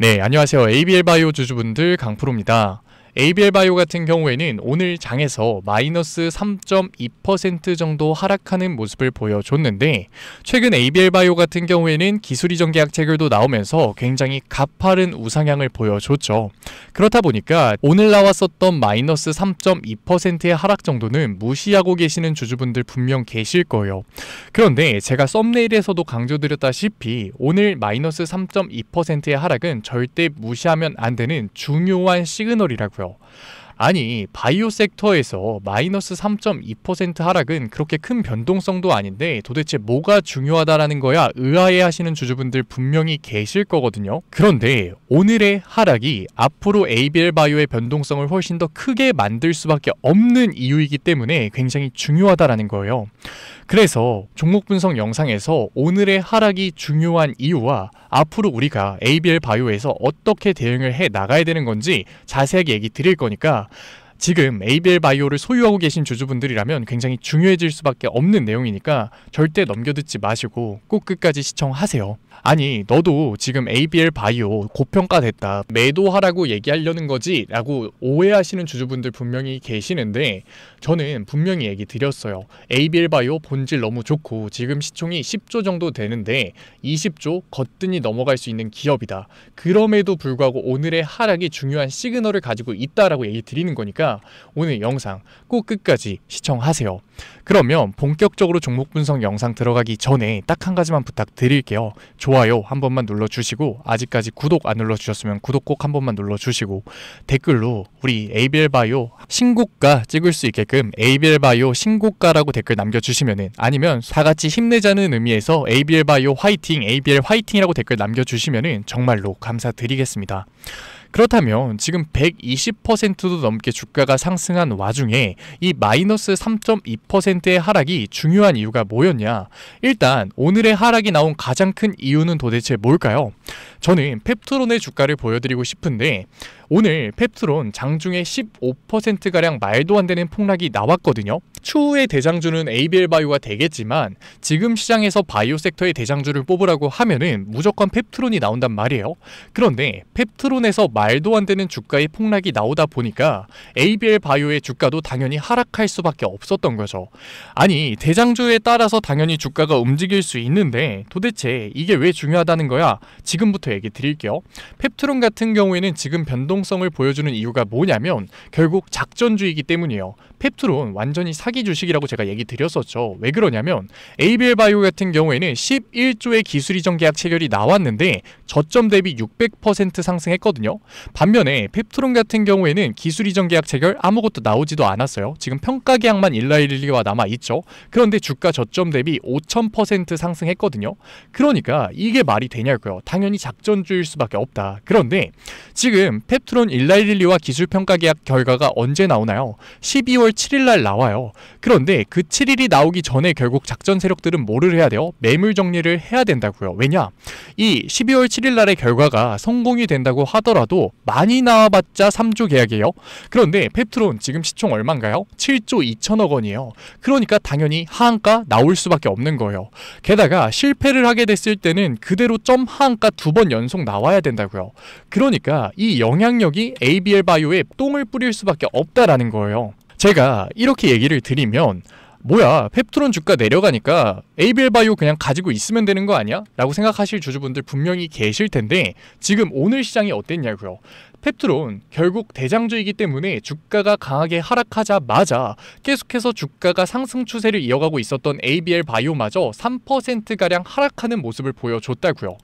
네, 안녕하세요. ABL 바이오 주주분들 강프로입니다. ABL 바이오 같은 경우에는 오늘 장에서 마이너스 3.2% 정도 하락하는 모습을 보여줬는데, 최근 ABL 바이오 같은 경우에는 기술 이전 계약 체결도 나오면서 굉장히 가파른 우상향을 보여줬죠. 그렇다 보니까 오늘 나왔었던 마이너스 3.2%의 하락 정도는 무시하고 계시는 주주분들 분명 계실 거예요. 그런데 제가 썸네일에서도 강조드렸다시피 오늘 마이너스 3.2%의 하락은 절대 무시하면 안 되는 중요한 시그널이라고요. 아니, 바이오 섹터에서 마이너스 3.2% 하락은 그렇게 큰 변동성도 아닌데 도대체 뭐가 중요하다라는 거야 의아해 하시는 주주분들 분명히 계실 거거든요. 그런데 오늘의 하락이 앞으로 ABL 바이오의 변동성을 훨씬 더 크게 만들 수밖에 없는 이유이기 때문에 굉장히 중요하다라는 거예요. 그래서 종목 분석 영상에서 오늘의 하락이 중요한 이유와 앞으로 우리가 ABL 바이오에서 어떻게 대응을 해 나가야 되는 건지 자세하게 얘기 드릴 거니까 지금 ABL 바이오를 소유하고 계신 주주분들이라면 굉장히 중요해질 수밖에 없는 내용이니까 절대 넘겨듣지 마시고 꼭 끝까지 시청하세요. 아니, 너도 지금 ABL 바이오 고평가됐다, 매도하라고 얘기하려는 거지? 라고 오해하시는 주주분들 분명히 계시는데, 저는 분명히 얘기 드렸어요. ABL 바이오 본질 너무 좋고 지금 시총이 10조 정도 되는데 20조 거뜬히 넘어갈 수 있는 기업이다. 그럼에도 불구하고 오늘의 하락이 중요한 시그널을 가지고 있다라고 얘기 드리는 거니까 오늘 영상 꼭 끝까지 시청하세요. 그러면 본격적으로 종목 분석 영상 들어가기 전에 딱 한 가지만 부탁드릴게요. 좋아요 한 번만 눌러주시고, 아직까지 구독 안 눌러주셨으면 구독 꼭 한 번만 눌러주시고, 댓글로 우리 ABL 바이오 신고가 찍을 수 있게끔 ABL 바이오 신고가라고 댓글 남겨주시면은, 아니면 다같이 힘내자는 의미에서 ABL 바이오 화이팅, ABL 화이팅이라고 댓글 남겨주시면은 정말로 감사드리겠습니다. 그렇다면 지금 120%도 넘게 주가가 상승한 와중에 이 마이너스 3.2%의 하락이 중요한 이유가 뭐였냐? 일단 오늘의 하락이 나온 가장 큰 이유는 도대체 뭘까요? 저는 펩트론의 주가를 보여드리고 싶은데, 오늘 펩트론 장중에 15%가량 말도 안 되는 폭락이 나왔거든요. 추후의 대장주는 ABL 바이오가 되겠지만 지금 시장에서 바이오 섹터의 대장주를 뽑으라고 하면은 무조건 펩트론이 나온단 말이에요. 그런데 펩트론에서 말도 안 되는 주가의 폭락이 나오다 보니까 ABL 바이오의 주가도 당연히 하락할 수밖에 없었던 거죠. 아니, 대장주에 따라서 당연히 주가가 움직일 수 있는데 도대체 이게 왜 중요하다는 거야? 지금부터 얘기 드릴게요. 펩트론 같은 경우에는 지금 변동성을 보여주는 이유가 뭐냐면 결국 작전주의이기 때문이에요. 펩트론 완전히 사기 주식이라고 제가 얘기 드렸었죠. 왜 그러냐면 ABL 바이오 같은 경우에는 11조의 기술 이전 계약 체결이 나왔는데 저점 대비 600% 상승했거든요. 반면에 펩트론 같은 경우에는 기술 이전 계약 체결 아무것도 나오지도 않았어요. 지금 평가 계약만 일라일리와 남아있죠. 그런데 주가 저점 대비 5000% 상승했거든요. 그러니까 이게 말이 되냐고요. 당연히 작전주의일 수밖에 없다. 그런데 지금 펩트론 일라일리와 기술 평가 계약 결과가 언제 나오나요? 12월 7일날 나와요. 그런데 그 7일이 나오기 전에 결국 작전 세력들은 뭐를 해야 돼요? 매물 정리를 해야 된다고요. 왜냐? 이 12월 7일날의 결과가 성공이 된다고 하더라도 많이 나와봤자 3조 계약이에요. 그런데 펩트론 지금 시총 얼마인가요? 7조 2천억 원이에요. 그러니까 당연히 하한가 나올 수밖에 없는 거예요. 게다가 실패를 하게 됐을 때는 그대로 점 하한가 2번 연속 나와야 된다고요. 그러니까 이 영향력이 ABL 바이오에 똥을 뿌릴 수밖에 없다라는 거예요. 제가 이렇게 얘기를 드리면 뭐야, 펩트론 주가 내려가니까 ABL 바이오 그냥 가지고 있으면 되는 거 아니야? 라고 생각하실 주주분들 분명히 계실 텐데, 지금 오늘 시장이 어땠냐고요. 펩트론 결국 대장주이기 때문에 주가가 강하게 하락하자마자 계속해서 주가가 상승 추세를 이어가고 있었던 ABL 바이오마저 3%가량 하락하는 모습을 보여줬다고요.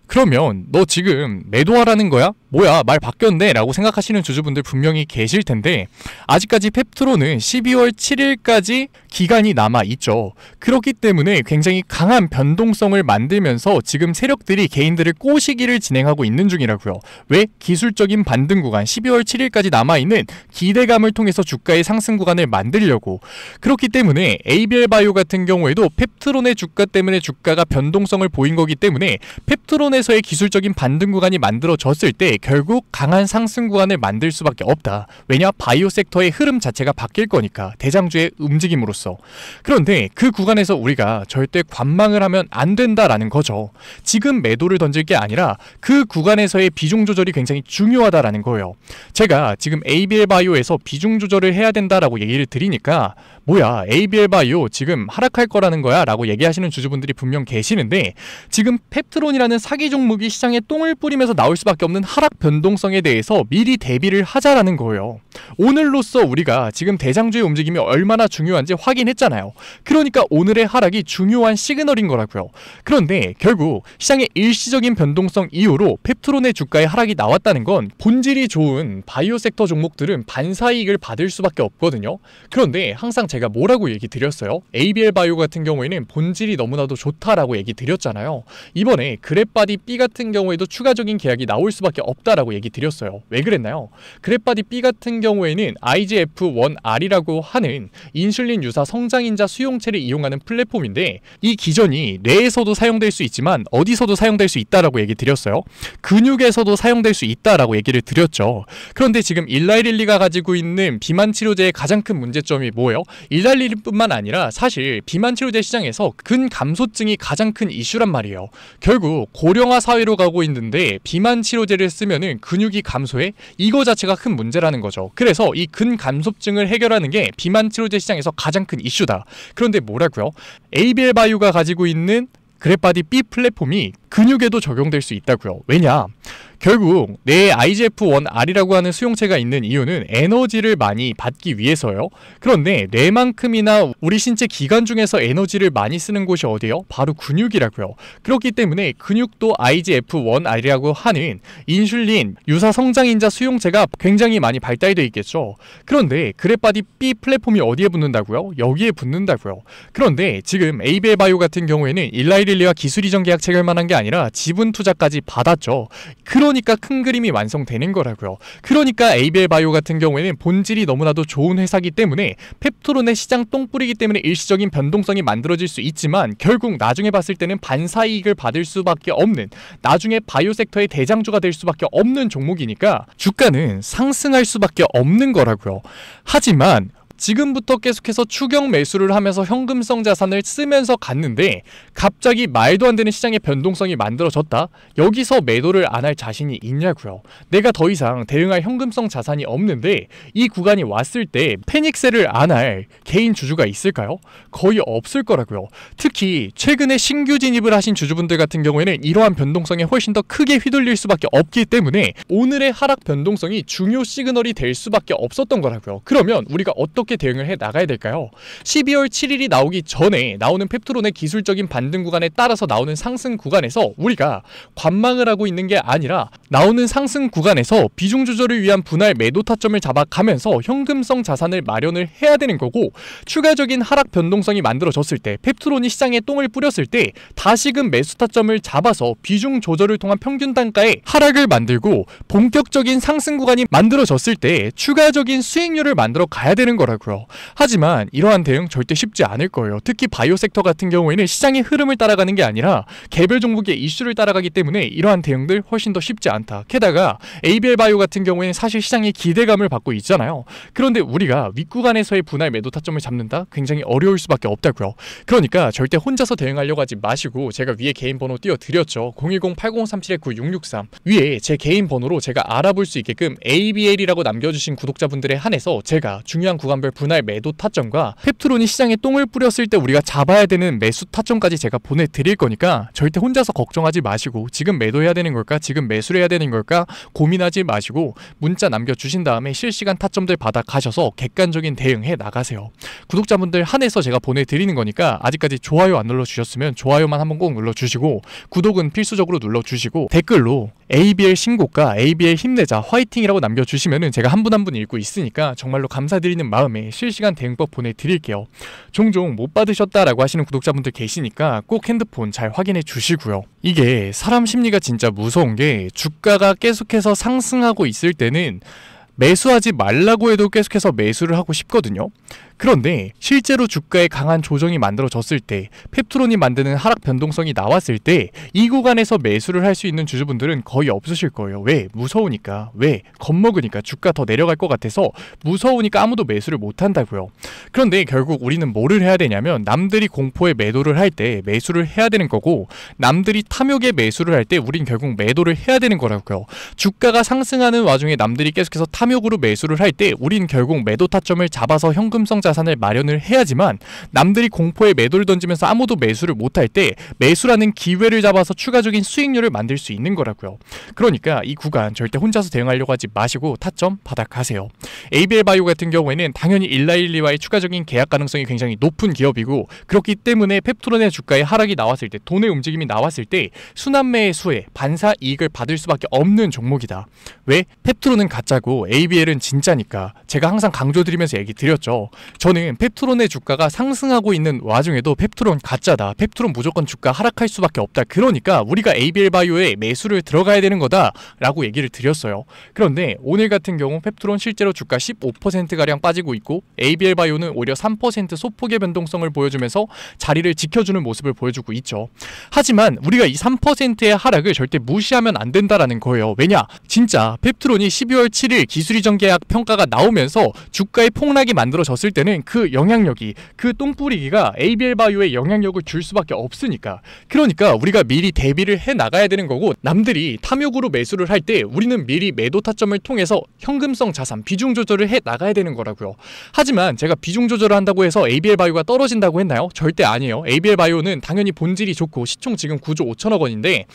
그러면 너 지금 매도하라는 거야? 뭐야, 말 바뀌었네? 라고 생각하시는 주주분들 분명히 계실 텐데, 아직까지 펩트론은 12월 7일까지 기간이 남아있죠. 그렇기 때문에 굉장히 강한 변동성을 만들면서 지금 세력들이 개인들을 꼬시기를 진행하고 있는 중이라고요. 왜? 기술적인 반등 구간 12월 7일까지 남아있는 기대감을 통해서 주가의 상승 구간을 만들려고. 그렇기 때문에 ABL 바이오 같은 경우에도 펩트론의 주가 때문에 주가가 변동성을 보인 거기 때문에 펩트론에서의 기술적인 반등 구간이 만들어졌을 때 게 결국 강한 상승 구간을 만들 수밖에 없다. 왜냐? 바이오 섹터의 흐름 자체가 바뀔 거니까, 대장주의 움직임으로써. 그런데 그 구간에서 우리가 절대 관망을 하면 안 된다라는 거죠. 지금 매도를 던질 게 아니라 그 구간에서의 비중 조절이 굉장히 중요하다라는 거예요. 제가 지금 ABL 바이오에서 비중 조절을 해야 된다라고 얘기를 드리니까 뭐야, ABL 바이오 지금 하락할 거라는 거야 라고 얘기하시는 주주분들이 분명 계시는데, 지금 펩트론이라는 사기 종목이 시장에 똥을 뿌리면서 나올 수밖에 없는 하락 변동성에 대해서 미리 대비를 하자라는 거예요. 오늘로써 우리가 지금 대장주의 움직임이 얼마나 중요한지 확인했잖아요. 그러니까 오늘의 하락이 중요한 시그널인 거라고요. 그런데 결국 시장의 일시적인 변동성 이후로 펩트론의 주가의 하락이 나왔다는 건 본질이 좋은 바이오 섹터 종목들은 반사이익을 받을 수밖에 없거든요. 그런데 항상 제가 뭐라고 얘기 드렸어요? ABL 바이오 같은 경우에는 본질이 너무나도 좋다라고 얘기 드렸잖아요. 이번에 그랩바디 B 같은 경우에도 추가적인 계약이 나올 수밖에 없다라고 얘기 드렸어요. 왜 그랬나요? 그랩바디 B 같은 경우에는 IGF-1R이라고 하는 인슐린 유사 성장인자 수용체를 이용하는 플랫폼인데, 이 기전이 뇌에서도 사용될 수 있지만 어디서도 사용될 수 있다라고 얘기 드렸어요. 근육에서도 사용될 수 있다라고 얘기를 드렸죠. 그런데 지금 일라이릴리가 가지고 있는 비만 치료제의 가장 큰 문제점이 뭐예요? 일라이릴리뿐만 아니라 사실 비만 치료제 시장에서 근감소증이 가장 큰 이슈란 말이에요. 결국 고령화 사회로 가고 있는데 비만 치료제를 쓰면은 근육이 감소해? 이거 자체가 큰 문제라는 거죠. 그래서 이 근감소증을 해결하는 게 비만 치료제 시장에서 가장 큰 이슈다. 그런데 뭐라고요? ABL 바이오가 가지고 있는 그랩바디 B 플랫폼이 근육에도 적용될 수 있다고요. 왜냐? 결국 뇌에 IGF-1R이라고 하는 수용체가 있는 이유는 에너지를 많이 받기 위해서요. 그런데 뇌만큼이나 우리 신체 기관 중에서 에너지를 많이 쓰는 곳이 어디예요? 바로 근육이라고요. 그렇기 때문에 근육도 IGF-1R이라고 하는 인슐린 유사 성장인자 수용체가 굉장히 많이 발달되어 있겠죠. 그런데 그랩바디 B 플랫폼이 어디에 붙는다고요? 여기에 붙는다고요. 그런데 지금 ABL 바이오 같은 경우에는 일라이릴리와 기술 이전 계약 체결만 한 게 아니라 지분 투자까지 받았죠. 그러니까 큰 그림이 완성되는 거라고요. 그러니까 ABL 바이오 같은 경우에는 본질이 너무나도 좋은 회사기 때문에 펩트론의 시장 똥뿌리기 때문에 일시적인 변동성이 만들어질 수 있지만 결국 나중에 봤을 때는 반사이익을 받을 수밖에 없는, 나중에 바이오 섹터의 대장주가 될 수밖에 없는 종목이니까 주가는 상승할 수밖에 없는 거라고요. 하지만 지금부터 계속해서 추격 매수를 하면서 현금성 자산을 쓰면서 갔는데 갑자기 말도 안 되는 시장의 변동성이 만들어졌다? 여기서 매도를 안 할 자신이 있냐고요. 내가 더 이상 대응할 현금성 자산이 없는데 이 구간이 왔을 때 패닉셀을 안 할 개인 주주가 있을까요? 거의 없을 거라고요. 특히 최근에 신규 진입을 하신 주주분들 같은 경우에는 이러한 변동성에 훨씬 더 크게 휘둘릴 수밖에 없기 때문에 오늘의 하락 변동성이 중요 시그널이 될 수밖에 없었던 거라고요. 그러면 우리가 어떻게 대응을 해 나가야 될까요? 12월 7일이 나오기 전에 나오는 펩트론의 기술적인 반등 구간에 따라서 나오는 상승 구간에서 우리가 관망을 하고 있는 게 아니라 나오는 상승 구간에서 비중 조절을 위한 분할 매도 타점을 잡아가면서 현금성 자산을 마련을 해야 되는 거고, 추가적인 하락 변동성이 만들어졌을 때 펩트론이 시장에 똥을 뿌렸을 때 다시금 매수 타점을 잡아서 비중 조절을 통한 평균 단가의 하락을 만들고 본격적인 상승 구간이 만들어졌을 때 추가적인 수익률을 만들어 가야 되는 거라고요. 하지만 이러한 대응 절대 쉽지 않을 거예요. 특히 바이오 섹터 같은 경우에는 시장의 흐름을 따라가는 게 아니라 개별 종목의 이슈를 따라가기 때문에 이러한 대응들 훨씬 더 쉽지 않다. 게다가 ABL 바이오 같은 경우에는 사실 시장의 기대감을 받고 있잖아요. 그런데 우리가 윗구간에서의 분할 매도 타점을 잡는다? 굉장히 어려울 수밖에 없다고요. 그러니까 절대 혼자서 대응하려고 하지 마시고, 제가 위에 개인 번호 띄워드렸죠. 010-8037-9663 위에 제 개인 번호로 제가 알아볼 수 있게끔 ABL이라고 남겨주신 구독자분들에 한해서 제가 중요한 구간별 분할 매도 타점과 펩트론이 시장에 똥을 뿌렸을 때 우리가 잡아야 되는 매수 타점까지 제가 보내드릴 거니까 절대 혼자서 걱정하지 마시고, 지금 매도해야 되는 걸까? 지금 매수를 해야 되는 걸까? 고민하지 마시고 문자 남겨주신 다음에 실시간 타점들 받아 가셔서 객관적인 대응해 나가세요. 구독자분들 한해서 제가 보내드리는 거니까 아직까지 좋아요 안 눌러주셨으면 좋아요만 한번 꼭 눌러주시고, 구독은 필수적으로 눌러주시고, 댓글로 ABL 신고가, ABL 힘내자, 화이팅이라고 남겨주시면은 제가 한 분 한 분 읽고 있으니까 정말로 감사드리는 마음에 실시간 대응법 보내드릴게요. 종종 못 받으셨다라고 하시는 구독자분들 계시니까 꼭 핸드폰 잘 확인해 주시고요. 이게 사람 심리가 진짜 무서운 게, 주가가 계속해서 상승하고 있을 때는 매수하지 말라고 해도 계속해서 매수를 하고 싶거든요. 그런데 실제로 주가에 강한 조정이 만들어졌을 때, 펩트론이 만드는 하락 변동성이 나왔을 때 이 구간에서 매수를 할 수 있는 주주분들은 거의 없으실 거예요. 왜? 무서우니까. 왜? 겁먹으니까. 주가 더 내려갈 것 같아서 무서우니까 아무도 매수를 못 한다고요. 그런데 결국 우리는 뭐를 해야 되냐면, 남들이 공포에 매도를 할 때 매수를 해야 되는 거고, 남들이 탐욕에 매수를 할 때 우린 결국 매도를 해야 되는 거라고요. 주가가 상승하는 와중에 남들이 계속해서 탐욕으로 매수를 할 때 우린 결국 매도 타점을 잡아서 현금성 자산을 마련을 해야지만, 남들이 공포에 매도를 던지면서 아무도 매수를 못할 때 매수라는 기회를 잡아서 추가적인 수익률을 만들 수 있는 거라고요. 그러니까 이 구간 절대 혼자서 대응하려고 하지 마시고 타점 바닥하세요. ABL 바이오 같은 경우에는 당연히 일라일리와의 추가적인 계약 가능성이 굉장히 높은 기업이고, 그렇기 때문에 펩트론의 주가에 하락이 나왔을 때, 돈의 움직임이 나왔을 때 순환매의 수에 반사 이익을 받을 수밖에 없는 종목이다. 왜? 펩트론은 가짜고 ABL은 진짜니까. 제가 항상 강조드리면서 얘기 드렸죠. 저는 펩트론의 주가가 상승하고 있는 와중에도 펩트론 가짜다, 펩트론 무조건 주가 하락할 수밖에 없다, 그러니까 우리가 ABL 바이오에 매수를 들어가야 되는 거다 라고 얘기를 드렸어요. 그런데 오늘 같은 경우 펩트론 실제로 주가 15%가량 빠지고 있고, ABL 바이오는 오히려 3% 소폭의 변동성을 보여주면서 자리를 지켜주는 모습을 보여주고 있죠. 하지만 우리가 이 3%의 하락을 절대 무시하면 안 된다라는 거예요. 왜냐? 진짜 펩트론이 12월 7일 기술이전 계약 평가가 나오면서 주가의 폭락이 만들어졌을 때는 그 영향력이, 그 똥뿌리기가 ABL 바이오에 영향력을 줄 수밖에 없으니까. 그러니까 우리가 미리 대비를 해 나가야 되는 거고, 남들이 탐욕으로 매수를 할 때 우리는 미리 매도 타점을 통해서 현금성 자산 비중 조절을 해 나가야 되는 거라고요. 하지만 제가 비중 조절을 한다고 해서 ABL 바이오가 떨어진다고 했나요? 절대 아니에요. ABL 바이오는 당연히 본질이 좋고 시총 지금 9조 5천억 원인데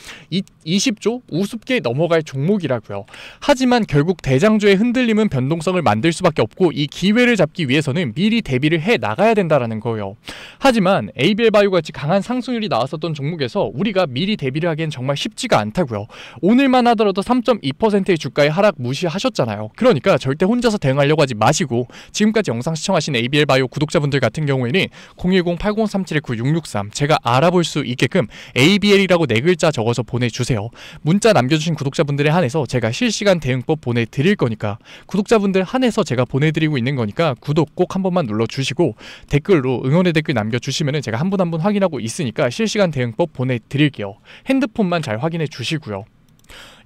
20조 우습게 넘어갈 종목이라고요. 하지만 결국 대장주의 흔들림은 변동성을 만들 수밖에 없고, 이 기회를 잡기 위해서는 미리 대비를 해 나가야 된다라는 거예요. 하지만 ABL 바이오 같이 강한 상승률이 나왔었던 종목에서 우리가 미리 대비를 하기엔 정말 쉽지가 않다고요. 오늘만 하더라도 3.2%의 주가의 하락 무시하셨잖아요. 그러니까 절대 혼자서 대응하려고 하지 마시고, 지금까지 영상 시청하신 ABL 바이오 구독자분들 같은 경우에는 010-8037-9663 제가 알아볼 수 있게끔 ABL이라고 4글자 적어서 보내주세요. 문자 남겨주신 구독자분들에 한해서 제가 실시간 대응법 보내드릴 거니까, 구독자분들 한해서 제가 보내드리고 있는 거니까 구독 꼭 한 번만 눌러주시고, 댓글로 응원의 댓글 남겨주시면 제가 한 분 한 분 확인하고 있으니까 실시간 대응법 보내드릴게요. 핸드폰만 잘 확인해 주시고요.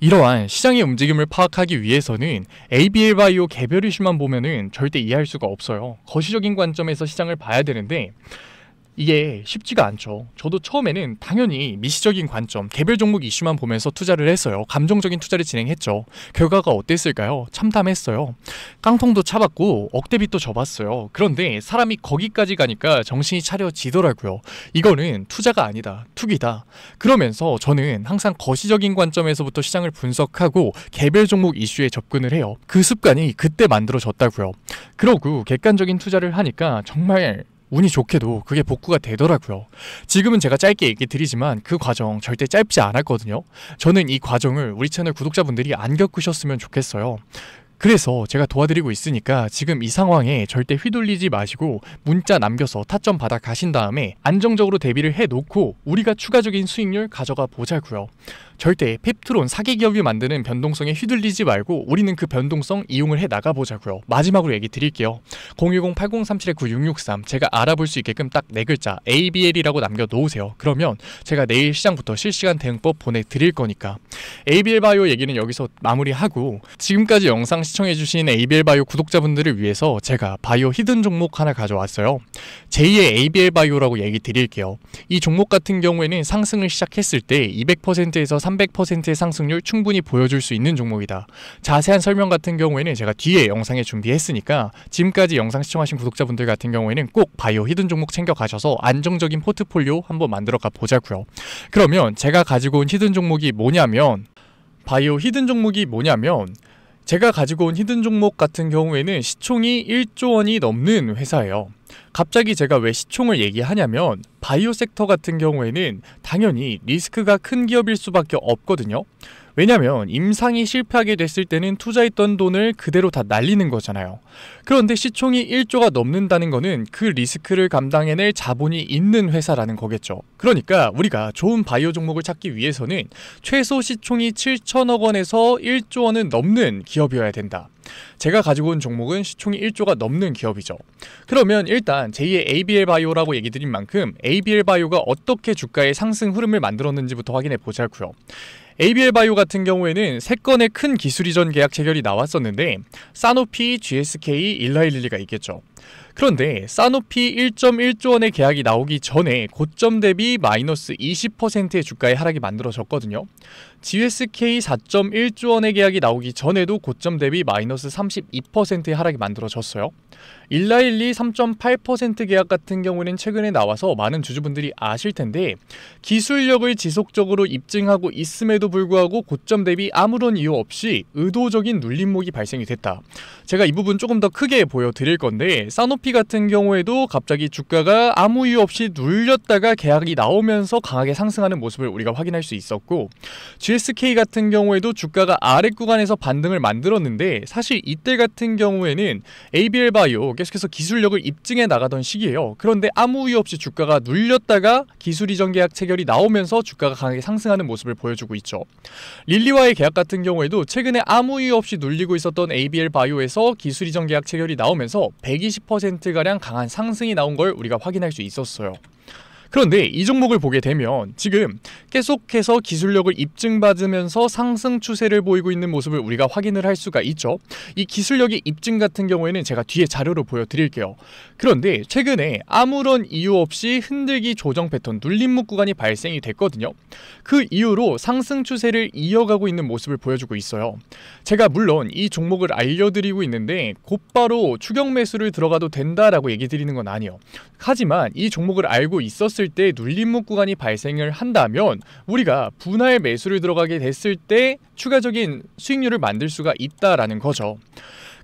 이러한 시장의 움직임을 파악하기 위해서는 ABL 바이오 개별 이슈만 보면은 절대 이해할 수가 없어요. 거시적인 관점에서 시장을 봐야 되는데 이게 쉽지가 않죠. 저도 처음에는 당연히 미시적인 관점, 개별 종목 이슈만 보면서 투자를 했어요. 감정적인 투자를 진행했죠. 결과가 어땠을까요? 참담했어요. 깡통도 차봤고 억대빚도 져봤어요. 그런데 사람이 거기까지 가니까 정신이 차려지더라고요. 이거는 투자가 아니다, 투기다. 그러면서 저는 항상 거시적인 관점에서부터 시장을 분석하고 개별 종목 이슈에 접근을 해요. 그 습관이 그때 만들어졌다고요. 그러고 객관적인 투자를 하니까 정말 운이 좋게도 그게 복구가 되더라고요. 지금은 제가 짧게 얘기 드리지만 그 과정 절대 짧지 않았거든요. 저는 이 과정을 우리 채널 구독자분들이 안 겪으셨으면 좋겠어요. 그래서 제가 도와드리고 있으니까 지금 이 상황에 절대 휘둘리지 마시고 문자 남겨서 타점 받아 가신 다음에 안정적으로 대비를 해놓고 우리가 추가적인 수익률 가져가 보자고요. 절대 펩트론 사기 기업이 만드는 변동성에 휘둘리지 말고 우리는 그 변동성 이용을 해 나가보자고요. 마지막으로 얘기 드릴게요. 010-8037-9663 제가 알아볼 수 있게끔 딱 4글자 ABL이라고 남겨놓으세요. 그러면 제가 내일 시장부터 실시간 대응법 보내드릴 거니까. ABL 바이오 얘기는 여기서 마무리하고, 지금까지 영상 시청해주신 ABL 바이오 구독자분들을 위해서 제가 바이오 히든 종목 하나 가져왔어요. 제2의 ABL 바이오라고 얘기 드릴게요. 이 종목 같은 경우에는 상승을 시작했을 때 200%에서 300%의 상승률 충분히 보여줄 수 있는 종목이다. 자세한 설명 같은 경우에는 제가 뒤에 영상에 준비했으니까 지금까지 영상 시청하신 구독자분들 같은 경우에는 꼭 바이오 히든 종목 챙겨가셔서 안정적인 포트폴리오 한번 만들어가 보자고요. 그러면 제가 가지고 온 히든 종목이 뭐냐면, 바이오 히든 종목이 뭐냐면 제가 가지고 온 히든 종목 같은 경우에는 시총이 1조 원이 넘는 회사예요. 갑자기 제가 왜 시총을 얘기하냐면, 바이오 섹터 같은 경우에는 당연히 리스크가 큰 기업일 수밖에 없거든요. 왜냐면 임상이 실패하게 됐을 때는 투자했던 돈을 그대로 다 날리는 거잖아요. 그런데 시총이 1조가 넘는다는 거는 그 리스크를 감당해낼 자본이 있는 회사라는 거겠죠. 그러니까 우리가 좋은 바이오 종목을 찾기 위해서는 최소 시총이 7천억 원에서 1조 원은 넘는 기업이어야 된다. 제가 가지고 온 종목은 시총이 1조가 넘는 기업이죠. 그러면 일단 제2의 ABL 바이오라고 얘기 드린 만큼 ABL 바이오가 어떻게 주가의 상승 흐름을 만들었는지부터 확인해 보자고요. ABL 바이오 같은 경우에는 3건의 큰 기술 이전 계약 체결이 나왔었는데 사노피, GSK, 일라일릴리가 있겠죠. 그런데 사노피 1.1조 원의 계약이 나오기 전에 고점 대비 마이너스 20%의 주가의 하락이 만들어졌거든요. GSK 4.1조 원의 계약이 나오기 전에도 고점 대비 마이너스 32%의 하락이 만들어졌어요. 일라일리 3.8% 계약 같은 경우는 최근에 나와서 많은 주주분들이 아실 텐데 기술력을 지속적으로 입증하고 있음에도 불구하고 고점 대비 아무런 이유 없이 의도적인 눌림목이 발생이 됐다. 제가 이 부분 조금 더 크게 보여드릴 건데 사노피 같은 경우에도 갑자기 주가가 아무 이유 없이 눌렸다가 계약이 나오면서 강하게 상승하는 모습을 우리가 확인할 수 있었고 GSK 같은 경우에도 주가가 아래 구간에서 반등을 만들었는데 사실 이때 같은 경우에는 ABL 바이오 계속해서 기술력을 입증해 나가던 시기예요. 그런데 아무 이유 없이 주가가 눌렸다가 기술 이전 계약 체결이 나오면서 주가가 강하게 상승하는 모습을 보여주고 있죠. 릴리와의 계약 같은 경우에도 최근에 아무 이유 없이 눌리고 있었던 ABL 바이오에서 기술 이전 계약 체결이 나오면서 120%가량 강한 상승이 나온 걸 우리가 확인할 수 있었어요. 그런데 이 종목을 보게 되면 지금 계속해서 기술력을 입증받으면서 상승 추세를 보이고 있는 모습을 우리가 확인을 할 수가 있죠. 이 기술력의 입증 같은 경우에는 제가 뒤에 자료로 보여드릴게요. 그런데 최근에 아무런 이유 없이 흔들기 조정 패턴 눌림목 구간이 발생이 됐거든요. 그 이후로 상승 추세를 이어가고 있는 모습을 보여주고 있어요. 제가 물론 이 종목을 알려드리고 있는데 곧바로 추격 매수를 들어가도 된다라고 얘기 드리는 건 아니에요. 하지만 이 종목을 알고 있었을 때 눌림목 구간이 발생을 한다면 우리가 분할 매수를 들어가게 됐을 때 추가적인 수익률을 만들 수가 있다라는 거죠.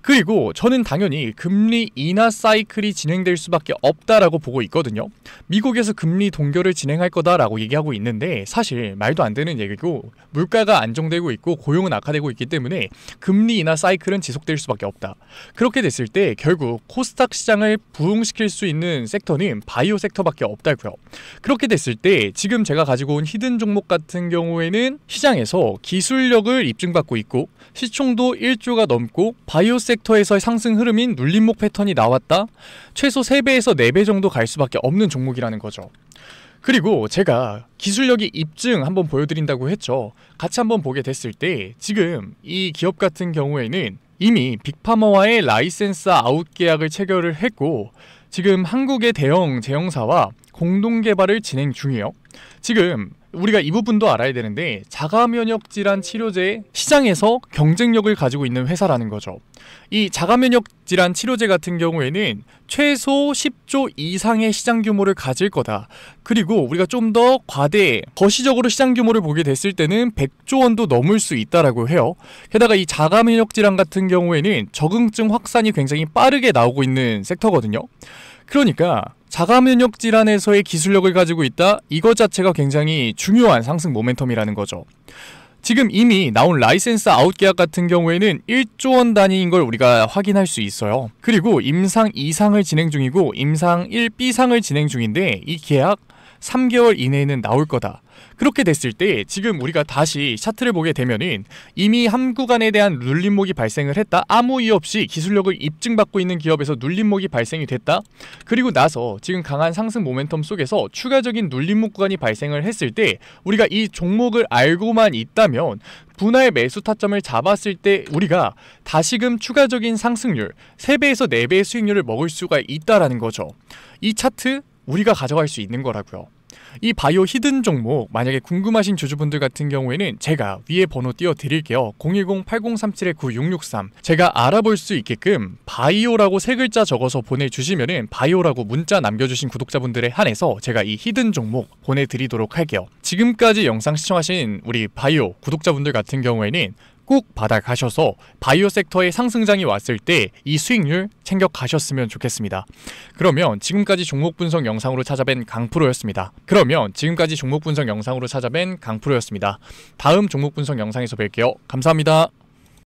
그리고 저는 당연히 금리 인하 사이클이 진행될 수밖에 없다라고 보고 있거든요. 미국에서 금리 동결을 진행할 거다라고 얘기하고 있는데 사실 말도 안 되는 얘기고 물가가 안정되고 있고 고용은 악화되고 있기 때문에 금리 인하 사이클은 지속될 수밖에 없다. 그렇게 됐을 때 결국 코스닥 시장을 부흥시킬 수 있는 섹터는 바이오 섹터밖에 없다고요. 그렇게 됐을 때 지금 제가 가지고 온 히든 종목 같은 경우에는 시장에서 기술력을 입증받고 있고 시총도 1조가 넘고 바이오 섹터에서의 상승 흐름인 눌림목 패턴이 나왔다. 최소 3배에서 4배 정도 갈 수밖에 없는 종목이라는 거죠. 그리고 제가 기술력이 입증 한번 보여드린다고 했죠. 같이 한번 보게 됐을 때 지금 이 기업 같은 경우에는 이미 빅파머와의 라이센스 아웃 계약을 체결을 했고 지금 한국의 대형 제형사와 공동 개발을 진행 중이에요. 지금 우리가 이 부분도 알아야 되는데 자가면역 질환 치료제 시장에서 경쟁력을 가지고 있는 회사라는 거죠. 이 자가면역 질환 치료제 같은 경우에는 최소 10조 이상의 시장 규모를 가질 거다. 그리고 우리가 좀 더 거시적으로 시장 규모를 보게 됐을 때는 100조 원도 넘을 수 있다라고 해요. 게다가 이 자가면역 질환 같은 경우에는 적응증 확산이 굉장히 빠르게 나오고 있는 섹터거든요. 그러니까 자가면역 질환에서의 기술력을 가지고 있다? 이것 자체가 굉장히 중요한 상승 모멘텀이라는 거죠. 지금 이미 나온 라이센스 아웃 계약 같은 경우에는 1조 원 단위인 걸 우리가 확인할 수 있어요. 그리고 임상 2상을 진행 중이고 임상 1B상을 진행 중인데 이 계약 3개월 이내에는 나올 거다. 그렇게 됐을 때 지금 우리가 다시 차트를 보게 되면은 이미 한 구간에 대한 눌림목이 발생을 했다. 아무 이유 없이 기술력을 입증받고 있는 기업에서 눌림목이 발생이 됐다. 그리고 나서 지금 강한 상승 모멘텀 속에서 추가적인 눌림목 구간이 발생을 했을 때 우리가 이 종목을 알고만 있다면 분할 매수 타점을 잡았을 때 우리가 다시금 추가적인 상승률 3배에서 4배의 수익률을 먹을 수가 있다라는 거죠. 이 차트 우리가 가져갈 수 있는 거라고요. 이 바이오 히든 종목 만약에 궁금하신 주주분들 같은 경우에는 제가 위에 번호 띄워드릴게요. 010-8037-9663 제가 알아볼 수 있게끔 바이오라고 3글자 적어서 보내주시면은 바이오라고 문자 남겨주신 구독자분들에 한해서 제가 이 히든 종목 보내드리도록 할게요. 지금까지 영상 시청하신 우리 바이오 구독자분들 같은 경우에는 꼭 받아가셔서 바이오 섹터의 상승장이 왔을 때 이 수익률 챙겨 가셨으면 좋겠습니다. 그러면 지금까지 종목 분석 영상으로 찾아뵌 강프로였습니다. 다음 종목 분석 영상에서 뵐게요. 감사합니다.